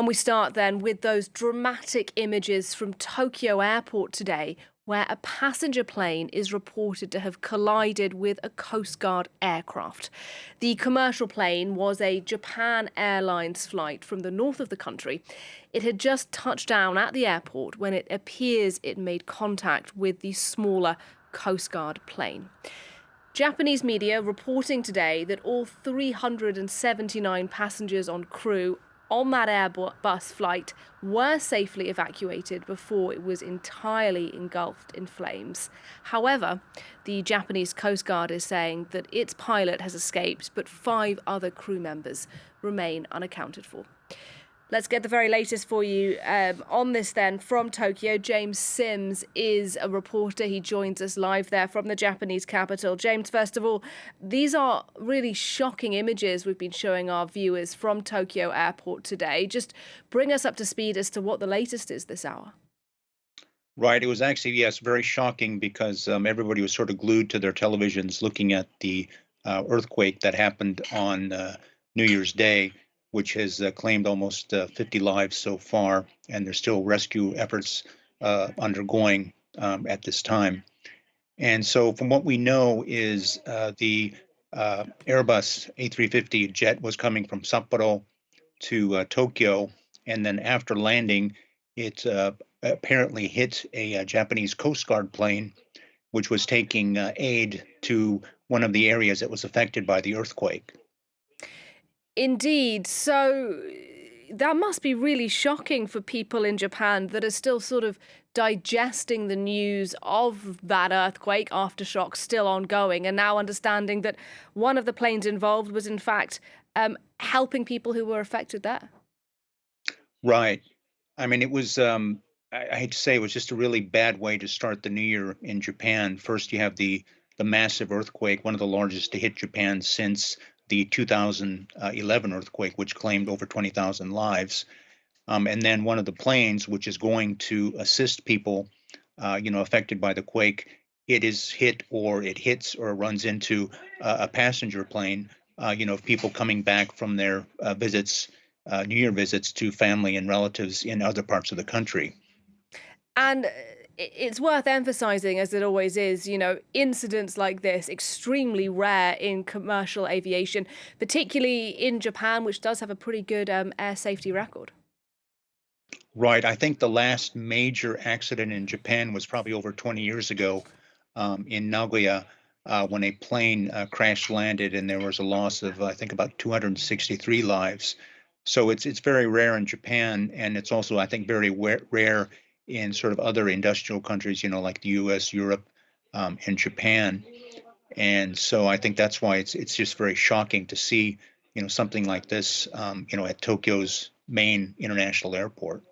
And we start then with those dramatic images from Tokyo Airport today, where a passenger plane is reported to have collided with a Coast Guard aircraft. The commercial plane was a Japan Airlines flight from the north of the country. It had just touched down at the airport when it appears it made contact with the smaller Coast Guard plane. Japanese media reporting today that all 379 passengers on crew on that Airbus flight were safely evacuated before it was entirely engulfed in flames. However, the Japanese Coast Guard is saying that its pilot has escaped, but 5 other crew members remain unaccounted for. Let's get the very latest for you on this then from Tokyo. James Sims is a reporter. He joins us live there from the Japanese capital. James, first of all, these are really shocking images we've been showing our viewers from Tokyo Airport today. Just bring us up to speed as to what the latest is this hour. Right. It was actually, yes, very shocking because everybody was sort of glued to their televisions looking at the earthquake that happened on New Year's Day, which has claimed almost 50 lives so far, and there's still rescue efforts undergoing at this time. And so, from what we know, is the Airbus A350 jet was coming from Sapporo to Tokyo, and then after landing, it apparently hit a Japanese Coast Guard plane, which was taking aid to one of the areas that was affected by the earthquake. Indeed. So that must be really shocking for people in Japan that are still sort of digesting the news of that earthquake, aftershocks still ongoing, and now understanding that one of the planes involved was in fact helping people who were affected there. Right. I mean, it was, I hate to say, it was just a really bad way to start the new year in Japan. First, you have the massive earthquake, one of the largest to hit Japan since the 2011 earthquake, which claimed over 20,000 lives. And then one of the planes, which is going to assist people, affected by the quake, it is hit or it hits or runs into a passenger plane. People coming back from their New Year visits to family and relatives in other parts of the country. And it's worth emphasizing, as it always is, incidents like this, extremely rare in commercial aviation, particularly in Japan, which does have a pretty good air safety record. Right. I think the last major accident in Japan was probably over 20 years ago in Nagoya when a plane crash landed and there was a loss of, I think, about 263 lives. So it's very rare in Japan, and it's also, I think, very rare in sort of other industrial countries, like the U.S., Europe, and Japan. And so I think that's why it's just very shocking to see, something like this, at Tokyo's main international airport.